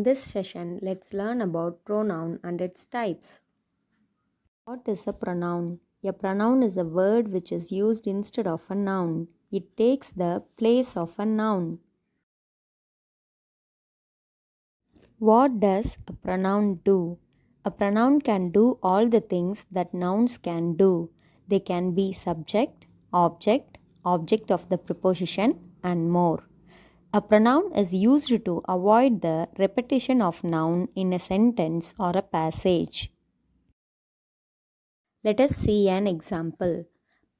In this session, let's learn about pronoun and its types. What is a pronoun? A pronoun is a word which is used instead of a noun. It takes the place of a noun. What does a pronoun do? A pronoun can do all the things that nouns can do. They can be subject, object of the preposition, and more. A pronoun is used to avoid the repetition of noun in a sentence or a passage. Let us see an example.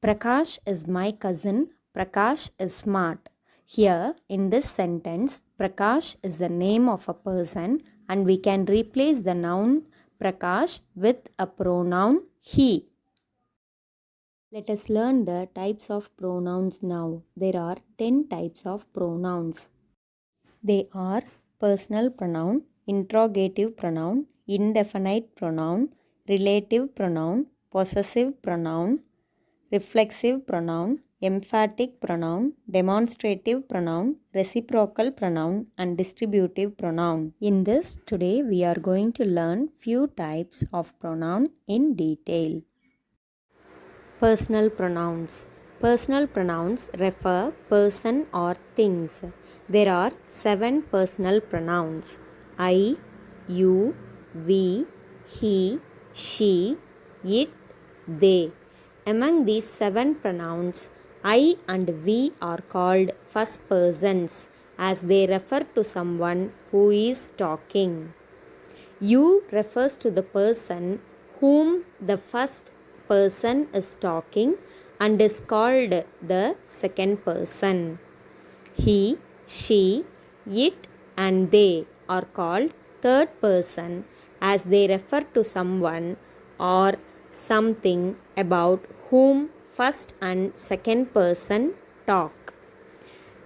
Prakash is my cousin. Prakash is smart. Here, in this sentence, Prakash is the name of a person and we can replace the noun Prakash with a pronoun he. Let us learn the types of pronouns now. There are 10 types of pronouns. They are personal pronoun, interrogative pronoun, indefinite pronoun, relative pronoun, possessive pronoun, reflexive pronoun, emphatic pronoun, demonstrative pronoun, reciprocal pronoun, and distributive pronoun. In this, today we are going to learn few types of pronoun in detail. Personal pronouns. Personal pronouns refer person or things. There are 7 personal pronouns: I, you, we, he, she, it, they. Among these 7 pronouns, I and we are called first persons as they refer to someone who is talking. You refers to the person whom the first person is talking and is called the second person. He, she, it, and they are called third person as they refer to someone or something about whom first and second person talk.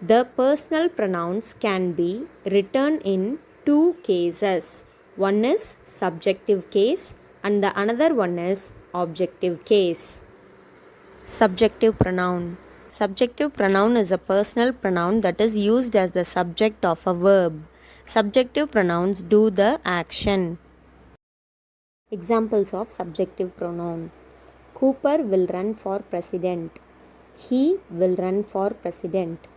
The personal pronouns can be written in 2 cases. One is subjective case and the another one is objective case. Subjective pronoun. Subjective pronoun is a personal pronoun that is used as the subject of a verb. Subjective pronouns do the action. Examples of subjective pronoun. Cooper will run for president. He will run for president.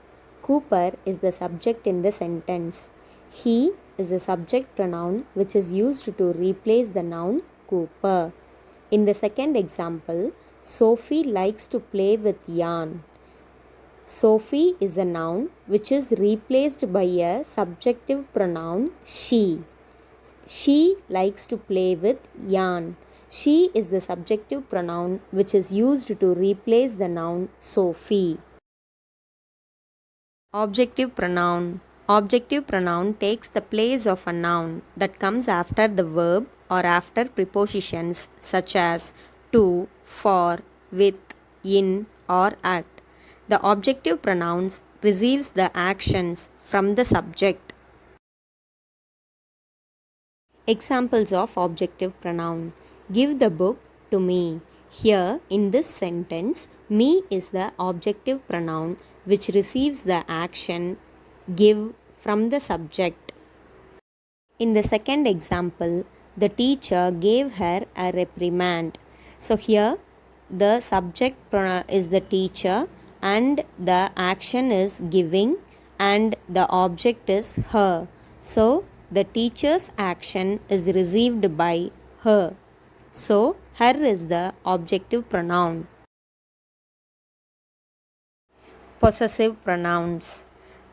Cooper is the subject in the sentence. He is a subject pronoun which is used to replace the noun Cooper. In the second example, Sophie likes to play with yarn. Sophie is a noun which is replaced by a subjective pronoun she. She likes to play with yarn. She is the subjective pronoun which is used to replace the noun Sophie. Objective pronoun. Objective pronoun takes the place of a noun that comes after the verb or after prepositions such as to, for, with, in, or at. The objective pronouns receives the actions from the subject. Examples of objective pronoun. Give the book to me. Here, in this sentence, me is the objective pronoun which receives the action give from the subject. In the second example, the teacher gave her a reprimand. So here, the subject is the teacher and the action is giving and the object is her. So, the teacher's action is received by her. So, her is the objective pronoun. Possessive pronouns.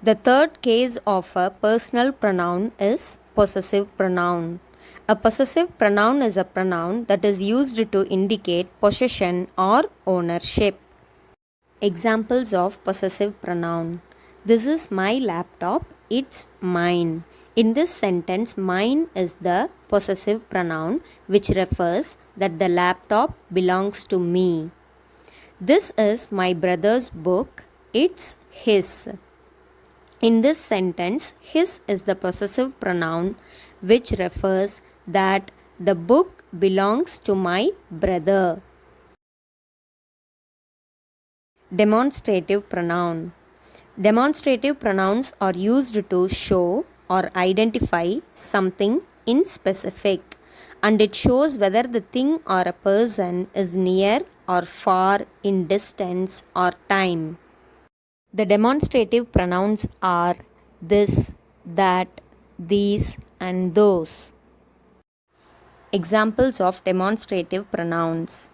The third case of a personal pronoun is possessive pronoun. A possessive pronoun is a pronoun that is used to indicate possession or ownership. Examples of possessive pronoun. This is my laptop, it's mine. In this sentence, mine is the possessive pronoun which refers that the laptop belongs to me. This is my brother's book, it's his. In this sentence, his is the possessive pronoun which refers that the book belongs to my brother. Demonstrative pronoun. Demonstrative pronouns are used to show or identify something in specific, and it shows whether the thing or a person is near or far in distance or time. The demonstrative pronouns are this, that, these, and those. Examples of demonstrative pronouns.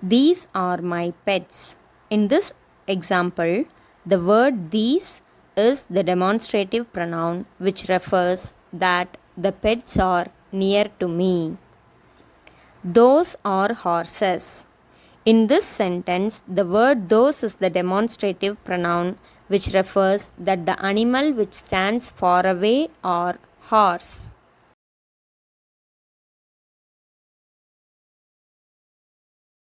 These are my pets. In this example, the word these is the demonstrative pronoun which refers that the pets are near to me. Those are horses. In this sentence, the word those is the demonstrative pronoun which refers that the animal which stands far away or horse.